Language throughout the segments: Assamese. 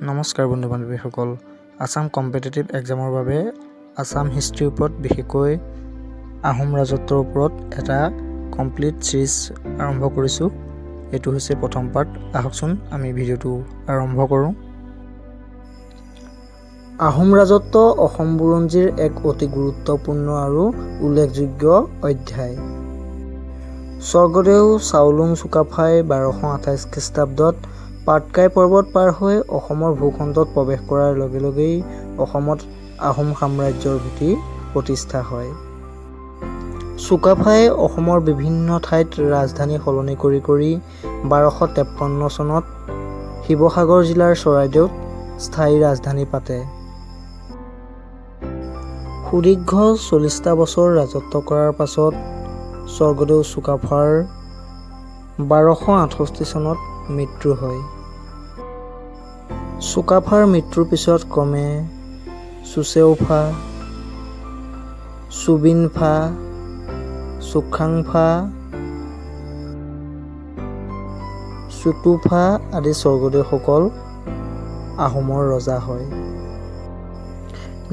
নমস্কাৰ বন্ধু বান্ধৱীসকল, আসাম কম্পিটিটিভ এক্সামৰ বাবে আসাম হিষ্ট্ৰীৰ ওপৰত বিশেষকৈ আহোম ৰাজত্বৰ ওপৰত এটা কমপ্লিট সিৰিজ আৰম্ভ কৰিছোঁ। এইটো হৈছে প্ৰথম পাৰ্ট। আহকচোন আমি ভিডিঅ'টো আৰম্ভ কৰোঁ। আহোম ৰাজত্ব অসম বুৰঞ্জীৰ এক অতি গুৰুত্বপূৰ্ণ আৰু উল্লেখযোগ্য অধ্যায়। স্বৰ্গদেউ চাওলুং চুকাফাই 1228 খ্ৰীষ্টাব্দত পাটকাই পৰ্বত পাৰ হৈ অসমৰ ভূখণ্ডত প্ৰৱেশ কৰাৰ লগে লগেই অসমত আহোম সাম্ৰাজ্যৰ ভেটি প্ৰতিষ্ঠা হয়। চুকাফাই অসমৰ বিভিন্ন ঠাইত ৰাজধানী সলনি কৰি 1253 চনত শিৱসাগৰ জিলাৰ চৰাইদেউত স্থায়ী ৰাজধানী পাতে। সুদীৰ্ঘ 40টা বছৰ ৰাজত্ব কৰাৰ পাছত স্বৰ্গদেউ চুকাফাৰ 1268 চনত মৃত্যু হয়। চুকাফাৰ মৃত্যুৰ পিছত ক্ৰমে চুচেউফা, চুবিনফা, চুখাংফা, চুতুফা আদি স্বৰ্গদেউসকল আহোমৰ ৰজা হয়।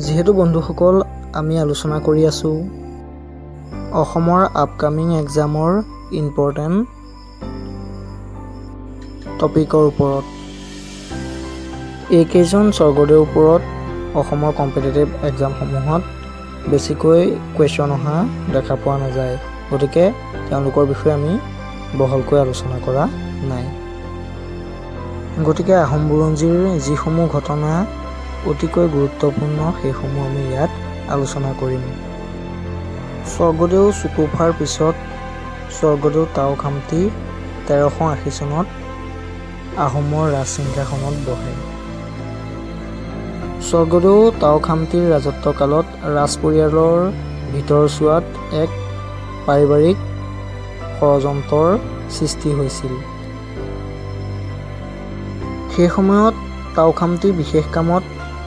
যিহেতু বন্ধুসকল আমি আলোচনা কৰি আছোঁ অসমৰ আপকামিং এক্সামৰ ইম্পৰ্টেণ্ট টপিকৰ ওপৰত, এইকেইজন স্বৰ্গদেউৰ ওপৰত অসমৰ কম্পিটিটিভ এক্সামসমূহত বেছিকৈ কুৱেশ্যন অহা দেখা পোৱা নাযায়। গতিকে তেওঁলোকৰ বিষয়ে আমি বহলকৈ আলোচনা কৰা নাই। গতিকে আহোম বুৰঞ্জীৰ যিসমূহ ঘটনা অতিকৈ গুৰুত্বপূৰ্ণ সেইসমূহ আমি ইয়াত আলোচনা কৰিম। স্বৰ্গদেউ চুকাফাৰ পিছত স্বৰ্গদেউ তাওখামতি 1380 চনত আহোমৰ ৰাজসিংহাসনত বহে। স্বৰ্গদেউ তাওখামতিৰ ৰাজত্বকালত ৰাজ পৰিয়ালৰ ভিতৰচোৱাত এক পাৰিবাৰিক ষড়যন্ত্ৰৰ সৃষ্টি হৈছিল। সেই সময়ত তাওখামতি বিশেষ কামত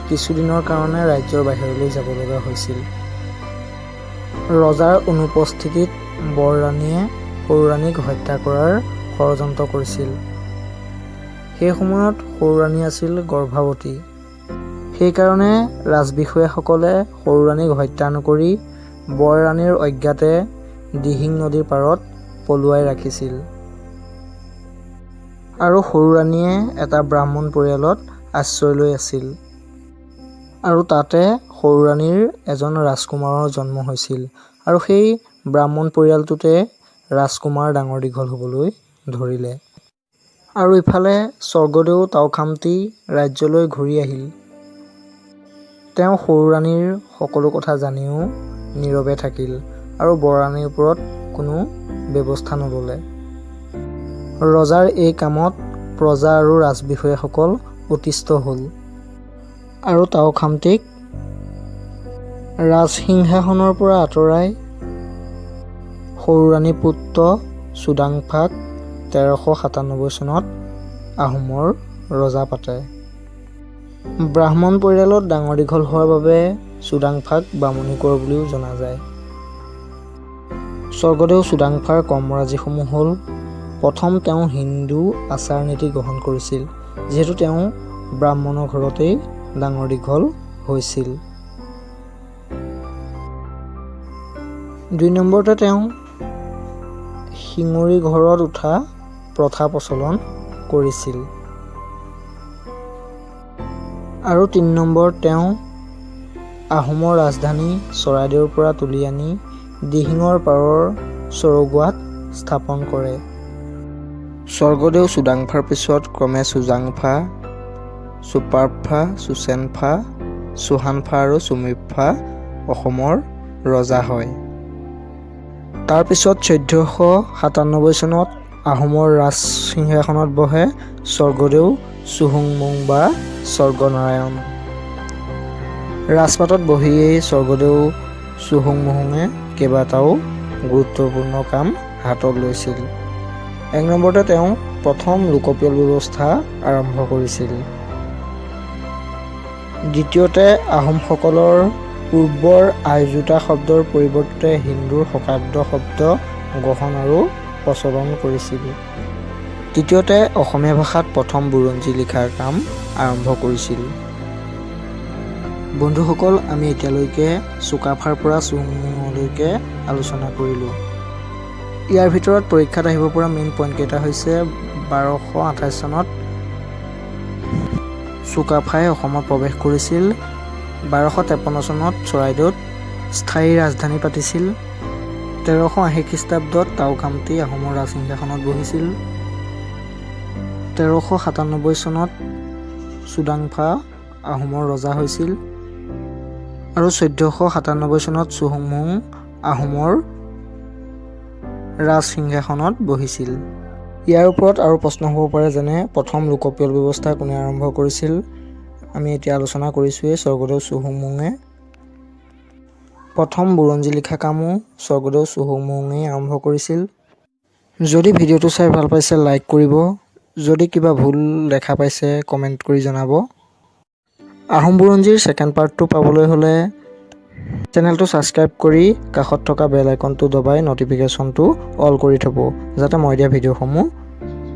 কিছুদিনৰ কাৰণে ৰাজ্যৰ বাহিৰলৈ যাব লগা হৈছিল। ৰজাৰ অনুপস্থিতিত বৰৰাণীয়ে সৰুৰাণীক হত্যা কৰাৰ ষড়যন্ত্ৰ কৰিছিল। সেই সময়ত সৰুৰাণী আছিল গৰ্ভৱতী। সেইকাৰণে ৰাজবিষয়াসকলে সৰুৰাণীক হত্যা নকৰি বৰৰাণীৰ অজ্ঞাতে দিহিং নদীৰ পাৰত পলুৱাই ৰাখিছিল আৰু সৰুৰাণীয়ে এটা ব্ৰাহ্মণ পৰিয়ালত আশ্ৰয় লৈ আছিল আৰু তাতে সৰুৰাণীৰ এজন ৰাজকুমাৰৰ জন্ম হৈছিল আৰু সেই ব্ৰাহ্মণ পৰিয়ালটোতে ৰাজকুমাৰ ডাঙৰ দীঘল হ'বলৈ ধৰিলে। আৰু ইফালে স্বৰ্গদেউ তাওখামতি ৰাজ্যলৈ ঘূৰি আহিল। তেওঁ সৰুৰাণীৰ সকলো কথা জানিও নীৰৱে থাকিল আৰু বৰৰাণীৰ ওপৰত কোনো ব্যৱস্থা নল'লে। ৰজাৰ এই কামত প্ৰজা আৰু ৰাজবিষয়াসকল অতিষ্ঠ হ'ল আৰু তাওখামতিক ৰাজসিংহাসনৰ পৰা আঁতৰাই সৰুৰাণীৰ পুত্ৰ চুদাংফাক 1397 চনত আহোমৰ ৰজা পাতে। ব্ৰাহ্মণ পৰিয়ালত ডাঙৰ দীঘল হোৱাৰ বাবে চুদাংফাক বামুণী কোঁৱৰ বুলিও জনা যায়। স্বৰ্গদেউ চুদাংফাৰ কৰ্মৰাজিসমূহ হ'ল: প্ৰথম, তেওঁ হিন্দু আচাৰ নীতি গ্ৰহণ কৰিছিল, যিহেতু তেওঁ ব্ৰাহ্মণৰ ঘৰতেই ডাঙৰ দীঘল হৈছিল। 2 নম্বৰতে তেওঁ শিঙৰি ঘৰত উঠা প্ৰথা প্ৰচলন কৰিছিল আৰু 3 নম্বৰত তেওঁ আহোমৰ ৰাজধানী চৰাইদেউৰ পৰা তুলি আনি দিহিঙৰ পাৰৰ চৰগুৱাত স্থাপন কৰে। স্বৰ্গদেউ চুদাংফাৰ পিছত ক্ৰমে চুজাংফা, চুপাৰফা, চুচেনফা, চুহানফা আৰু চুমিফা অসমৰ ৰজা হয়। তাৰ পিছত 1497 চনত আহোমৰ ৰাজসিংহাসনত বহে স্বৰ্গদেউ চুহুংমুং বা স্বৰ্গনাৰায়ণ। ৰাজপাটত বহিয়েই স্বৰ্গদেউ চুহুংমুঙে কেইবাটাও গুৰুত্বপূৰ্ণ কাম হাতত লৈছিল। 1 নম্বৰতে তেওঁ প্ৰথম লোকপিয়ল ব্যৱস্থা আৰম্ভ কৰিছিল। দ্বিতীয়তে আহোমসকলৰ পূৰ্বৰ আইজোতা শব্দৰ পৰিৱৰ্তে হিন্দুৰ শকাব্দ শব্দ গ্ৰহণ আৰু প্ৰচলন কৰিছিল। তৃতীয়তে অসমীয়া ভাষাত প্ৰথম বুৰঞ্জী লিখাৰ কাম আৰম্ভ কৰিছিল। বন্ধুসকল, আমি এতিয়ালৈকে চুকাফাৰ পৰা চুহুংমুঙলৈকে আলোচনা কৰিলোঁ। ইয়াৰ ভিতৰত পৰীক্ষাত আহিব পৰা মেইন পইণ্টকেইটা হৈছে 1228 চনত চুকাফাই অসমত প্ৰৱেশ কৰিছিল। 1253 চনত চৰাইদেউত স্থায়ী ৰাজধানী পাতিছিল। 1380 খ্ৰীষ্টাব্দত টাওকামতি আহোমৰ ৰাজসিংহাসনত বহিছিল। 1397 চনত চুডাংফা আহোমৰ ৰজা হৈছিল আৰু 1497 চনত চুহুংমুং আহোমৰ ৰাজসিংহাসনত বহিছিল। ইয়াৰ ওপৰত আৰু প্ৰশ্ন হ'ব পাৰে, যেনে প্ৰথম লোকপিয়ল ব্যৱস্থা কোনে আৰম্ভ কৰিছিল। আমি এতিয়া আলোচনা কৰিছোঁৱেই স্বৰ্গদেউ চুহুংমুঙে। প্ৰথম বুৰঞ্জী লিখা কামো স্বৰ্গদেউ চুহুংমুঙেই আৰম্ভ কৰিছিল। যদি ভিডিঅ'টো চাই ভাল পাইছে লাইক কৰিব, যদি কিবা ভুল দেখা পাইছে কমেণ্ট কৰি জনাব। আহোম বুৰঞ্জীৰ ছেকেণ্ড পাৰ্টটো পাবলৈ হ'লে চেনেলটো ছাবস্ক্ৰাইব কৰি কাষত থকা বেল আইকনটো দবাই নটিফিকেশ্যনটো অল কৰি থ'ব, যাতে মই দিয়া ভিডিঅ'সমূহ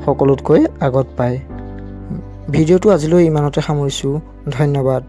সকলোতকৈ আগত পায়। ভিডিঅ'টো আজিলৈ ইমানতে সামৰিছোঁ। ধন্যবাদ।